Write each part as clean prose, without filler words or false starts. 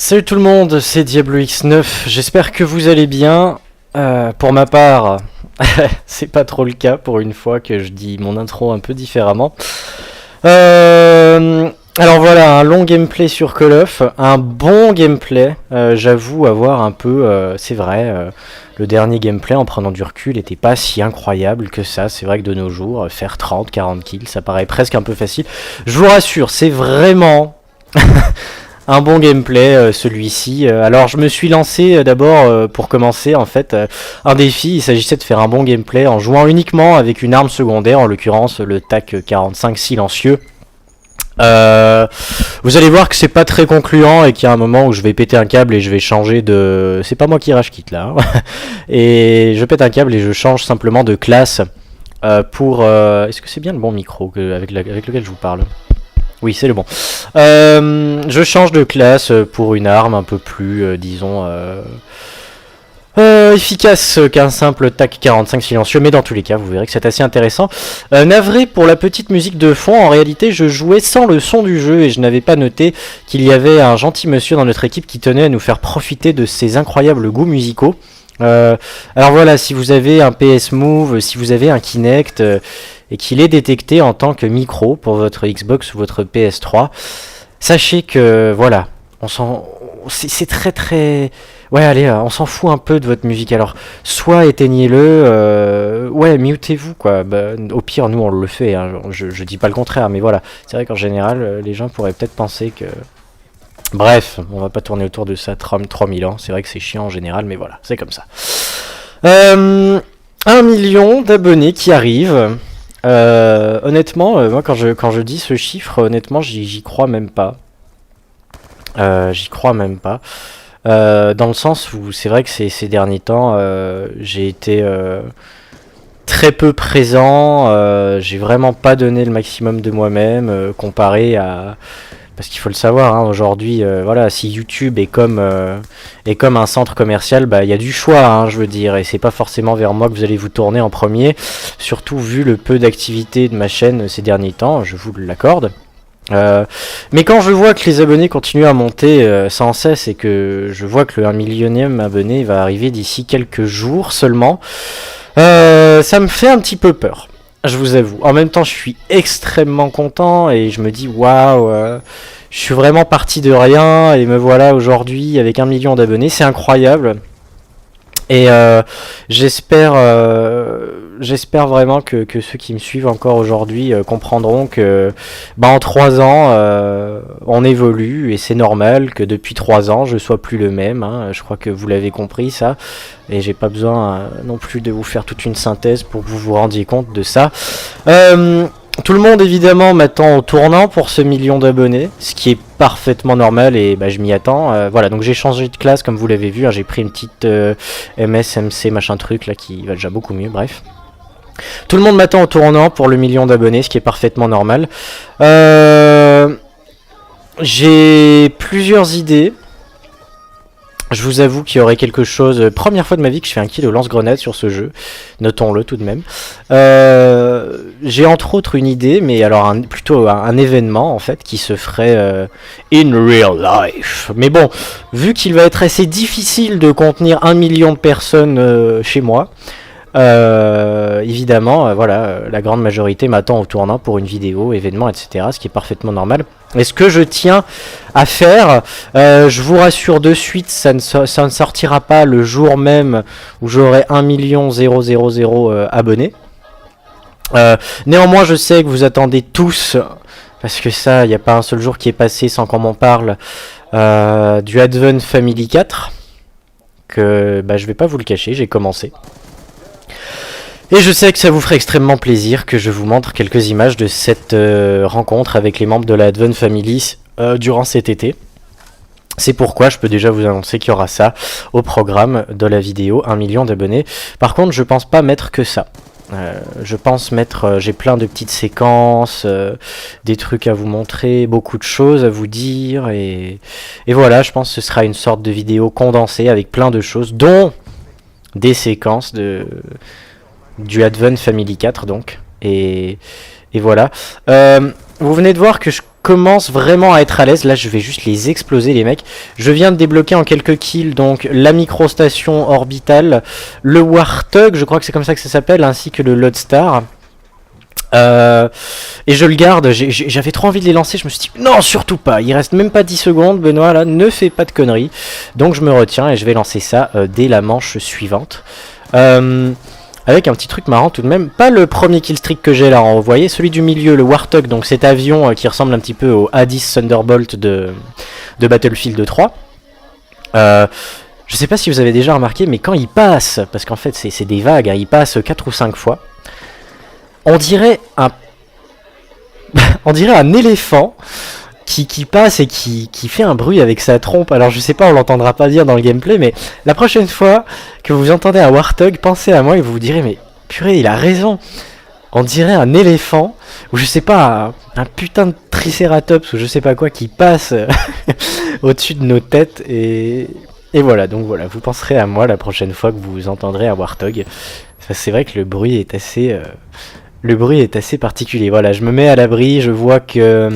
Salut tout le monde, c'est Diablo X9, j'espère que vous allez bien. Pour ma part, c'est pas trop le cas pour une fois que je dis mon intro un peu différemment. Alors voilà, un long gameplay sur Call of, un bon gameplay, j'avoue avoir un peu, c'est vrai, le dernier gameplay en prenant du recul était pas si incroyable que ça. C'est vrai que de nos jours, faire 30-40 kills, ça paraît presque un peu facile. Je vous rassure, c'est vraiment... un bon gameplay celui-ci. Alors je me suis lancé d'abord pour commencer en fait un défi. Il s'agissait de faire un bon gameplay en jouant uniquement avec une arme secondaire, en l'occurrence le TAC 45 silencieux. Vous allez voir que c'est pas très concluant et qu'il y a un moment où je vais péter un câble et je vais changer de... C'est pas moi qui rage quitte là. Hein. Et je pète un câble et je change simplement de classe pour... Est-ce que c'est bien le bon micro avec lequel je vous parle ? Oui, c'est le bon. Je change de classe pour une arme un peu plus, disons, efficace qu'un simple TAC 45 silencieux, mais dans tous les cas, vous verrez que c'est assez intéressant. Navré pour la petite musique de fond, en réalité, je jouais sans le son du jeu et je n'avais pas noté qu'il y avait un gentil monsieur dans notre équipe qui tenait à nous faire profiter de ses incroyables goûts musicaux. Alors voilà, si vous avez un PS Move, si vous avez un Kinect... et qu'il est détecté en tant que micro pour votre Xbox ou votre PS3, sachez que voilà, c'est très ouais, allez, on s'en fout un peu de votre musique. Alors soit éteignez-le, ouais, mutez-vous quoi. Bah, au pire nous on le fait, hein. Je dis pas le contraire, mais voilà, c'est vrai qu'en général les gens pourraient peut-être penser que... Bref, on va pas tourner autour de ça 3000 ans, c'est vrai que c'est chiant en général, mais voilà, c'est comme ça. 1 million d'abonnés qui arrivent. Honnêtement, moi quand je dis ce chiffre, honnêtement j'y crois même pas. J'y crois même pas. Dans le sens où c'est vrai que ces derniers temps, j'ai été très peu présent. J'ai vraiment pas donné le maximum de moi-même comparé à... Parce qu'il faut le savoir, hein, aujourd'hui, voilà, si YouTube est comme un centre commercial, bah il y a du choix, hein, je veux dire, et c'est pas forcément vers moi que vous allez vous tourner en premier, surtout vu le peu d'activité de ma chaîne ces derniers temps, je vous l'accorde. Mais quand je vois que les abonnés continuent à monter sans cesse et que je vois que le 1 millionième abonné va arriver d'ici quelques jours seulement, ça me fait un petit peu peur. Je vous avoue. En même temps, je suis extrêmement content et je me dis waouh, je suis vraiment parti de rien et me voilà aujourd'hui avec 1 million d'abonnés. C'est incroyable. Et j'espère vraiment que ceux qui me suivent encore aujourd'hui comprendront que en 3 ans on évolue et c'est normal que depuis 3 ans je sois plus le même, hein. Je crois que vous l'avez compris ça et j'ai pas besoin non plus de vous faire toute une synthèse pour que vous vous rendiez compte de ça. Tout le monde évidemment m'attend au tournant pour ce million d'abonnés, ce qui est parfaitement normal et je m'y attends. Voilà, donc j'ai changé de classe comme vous l'avez vu, hein, j'ai pris une petite MS, MC, machin truc là qui va déjà beaucoup mieux, bref. Tout le monde m'attend au tournant pour le million d'abonnés, ce qui est parfaitement normal. J'ai plusieurs idées. Je vous avoue qu'il y aurait quelque chose... Première fois de ma vie que je fais un kill au lance-grenade sur ce jeu. Notons-le tout de même. J'ai entre autres une idée, mais alors plutôt un événement en fait qui se ferait in real life. Mais bon, vu qu'il va être assez difficile de contenir 1 million de personnes chez moi, évidemment, voilà, la grande majorité m'attend au tournant pour une vidéo, événement, etc. Ce qui est parfaitement normal. Et ce que je tiens à faire, je vous rassure de suite, ça ne sortira pas le jour même où j'aurai 1 000 abonnés. Néanmoins, je sais que vous attendez tous, parce que ça, il n'y a pas un seul jour qui est passé sans qu'on m'en parle, du Advent Family 4, que je vais pas vous le cacher, j'ai commencé. Et je sais que ça vous ferait extrêmement plaisir que je vous montre quelques images de cette rencontre avec les membres de la Advent Family durant cet été. C'est pourquoi je peux déjà vous annoncer qu'il y aura ça au programme de la vidéo 1 million d'abonnés. Par contre, je pense pas mettre que ça. Je pense mettre, j'ai plein de petites séquences, des trucs à vous montrer, beaucoup de choses à vous dire. Et voilà, je pense que ce sera une sorte de vidéo condensée avec plein de choses, dont des séquences du Advent Family 4 donc et voilà. Vous venez de voir que je commence vraiment à être à l'aise. Là je vais juste les exploser les mecs. Je viens de débloquer en quelques kills donc la microstation orbitale, le Warthog, je crois que c'est comme ça que ça s'appelle, ainsi que le Lodestar. Et je le garde, j'avais trop envie de les lancer, je me suis dit non surtout pas, il reste même pas 10 secondes, Benoît là, ne fais pas de conneries. Donc je me retiens et je vais lancer ça dès la manche suivante. Avec un petit truc marrant tout de même, pas le premier killstreak que j'ai là, vous voyez, celui du milieu, le Warthog, donc cet avion qui ressemble un petit peu au Hades Thunderbolt de Battlefield 3. Je sais pas si vous avez déjà remarqué, mais quand il passe, parce qu'en fait c'est des vagues, hein, il passe 4 ou 5 fois, on dirait un éléphant qui passe et qui fait un bruit avec sa trompe. Alors je sais pas, on l'entendra pas dire dans le gameplay, mais la prochaine fois que vous entendez un Warthog, pensez à moi et vous vous direz mais purée, il a raison. On dirait un éléphant, ou je sais pas, un putain de tricératops ou je sais pas quoi qui passe au-dessus de nos têtes et voilà, donc voilà, vous penserez à moi la prochaine fois que vous entendrez un Warthog. C'est vrai que le bruit est assez... particulier. Voilà, je me mets à l'abri, je vois que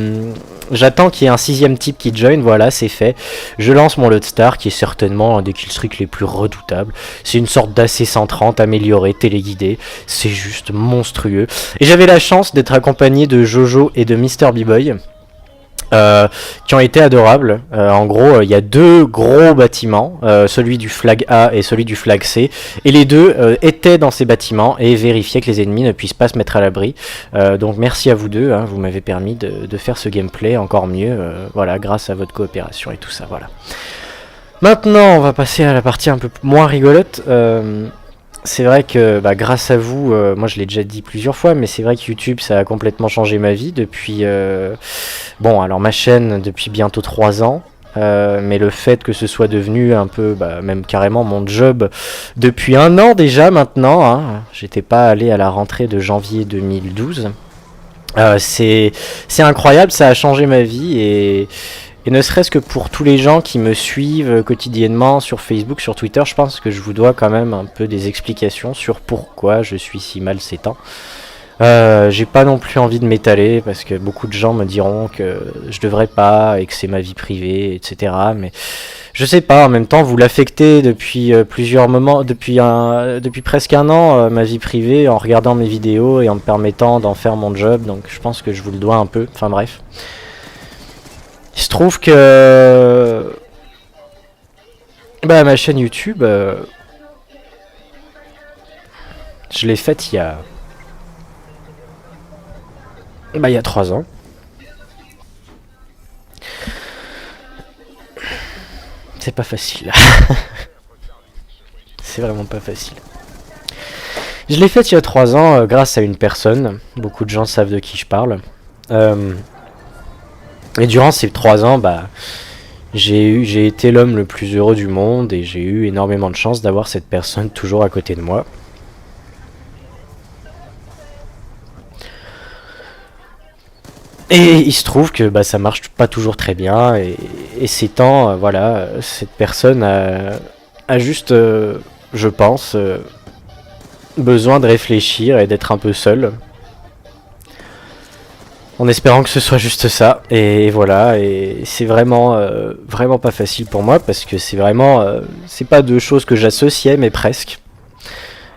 j'attends qu'il y ait un 6ème type qui join, voilà, c'est fait. Je lance mon Lodestar, qui est certainement un des killstreaks les plus redoutables. C'est une sorte d'AC-130 amélioré, téléguidé. C'est juste monstrueux. Et j'avais la chance d'être accompagné de Jojo et de Mr. B-Boy. Qui ont été adorables. En gros, il y a 2 gros bâtiments, celui du flag A et celui du flag C, et les deux étaient dans ces bâtiments et vérifiaient que les ennemis ne puissent pas se mettre à l'abri. Donc merci à vous deux, hein, vous m'avez permis de faire ce gameplay encore mieux, voilà, grâce à votre coopération et tout ça, voilà. Maintenant, on va passer à la partie un peu moins rigolote. C'est vrai que grâce à vous, moi je l'ai déjà dit plusieurs fois, mais c'est vrai que YouTube ça a complètement changé ma vie depuis... bon, alors ma chaîne depuis bientôt 3 ans, mais le fait que ce soit devenu un peu, même carrément mon job depuis 1 an déjà maintenant, hein, j'étais pas allé à la rentrée de janvier 2012, c'est incroyable, ça a changé ma vie et ne serait-ce que pour tous les gens qui me suivent quotidiennement sur Facebook, sur Twitter, je pense que je vous dois quand même un peu des explications sur pourquoi je suis si mal ces temps. J'ai pas non plus envie de m'étaler parce que beaucoup de gens me diront que je devrais pas et que c'est ma vie privée, etc. Mais je sais pas, en même temps vous l'affectez depuis plusieurs moments, depuis presque 1 an, ma vie privée, en regardant mes vidéos et en me permettant d'en faire mon job, donc je pense que je vous le dois un peu, enfin bref. Il se trouve que ma chaîne YouTube, je l'ai faite il y a 3 ans. C'est pas facile. C'est vraiment pas facile. Je l'ai faite il y a 3 ans grâce à une personne. Beaucoup de gens savent de qui je parle. Et durant ces 3 ans, j'ai été l'homme le plus heureux du monde et j'ai eu énormément de chance d'avoir cette personne toujours à côté de moi. Et il se trouve que ça marche pas toujours très bien et ces temps, voilà, cette personne a juste, je pense, besoin de réfléchir et d'être un peu seule. En espérant que ce soit juste ça, et voilà, et c'est vraiment vraiment pas facile pour moi, parce que c'est vraiment, c'est pas 2 choses que j'associais, mais presque.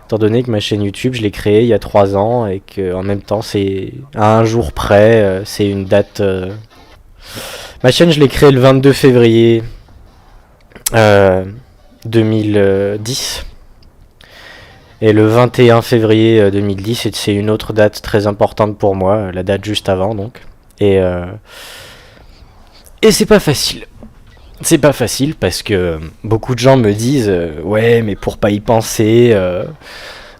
Étant donné que ma chaîne YouTube, je l'ai créée il y a 3 ans, et que en même temps, c'est à 1 jour près, c'est une date... Ma chaîne, je l'ai créée le 22 février 2010. Et le 21 février 2010, c'est une autre date très importante pour moi, la date juste avant donc. Et c'est pas facile. C'est pas facile parce que beaucoup de gens me disent ouais mais pour pas y penser,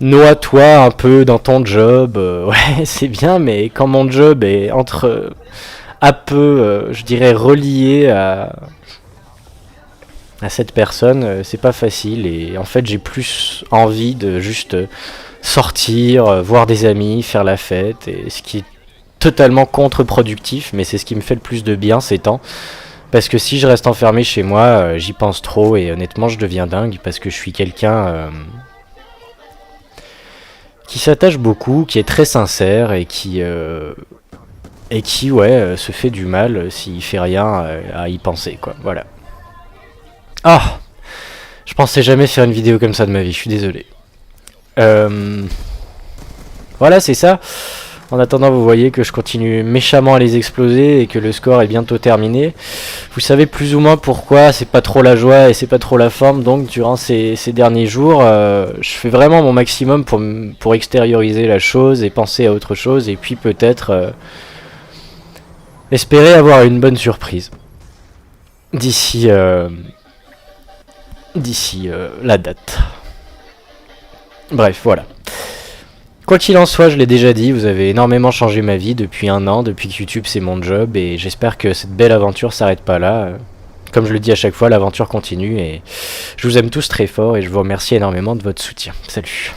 noie-toi un peu dans ton job. Ouais c'est bien mais quand mon job est un peu, je dirais relié à cette personne, c'est pas facile et en fait j'ai plus envie de juste sortir, voir des amis, faire la fête, et ce qui est totalement contre-productif, mais c'est ce qui me fait le plus de bien ces temps, parce que si je reste enfermé chez moi, j'y pense trop et honnêtement je deviens dingue parce que je suis quelqu'un qui s'attache beaucoup, qui est très sincère et qui et qui, se fait du mal s'il fait rien à y penser, quoi. Voilà. Ah, je pensais jamais faire une vidéo comme ça de ma vie, je suis désolé. Voilà, c'est ça. En attendant, vous voyez que je continue méchamment à les exploser et que le score est bientôt terminé. Vous savez plus ou moins pourquoi, c'est pas trop la joie et c'est pas trop la forme. Donc durant ces derniers jours, je fais vraiment mon maximum pour extérioriser la chose et penser à autre chose. Et puis peut-être espérer avoir une bonne surprise d'ici la date. Bref, voilà. Quoi qu'il en soit, je l'ai déjà dit, vous avez énormément changé ma vie depuis un an, depuis que YouTube c'est mon job, et j'espère que cette belle aventure s'arrête pas là. Comme je le dis à chaque fois, l'aventure continue, et je vous aime tous très fort, et je vous remercie énormément de votre soutien. Salut.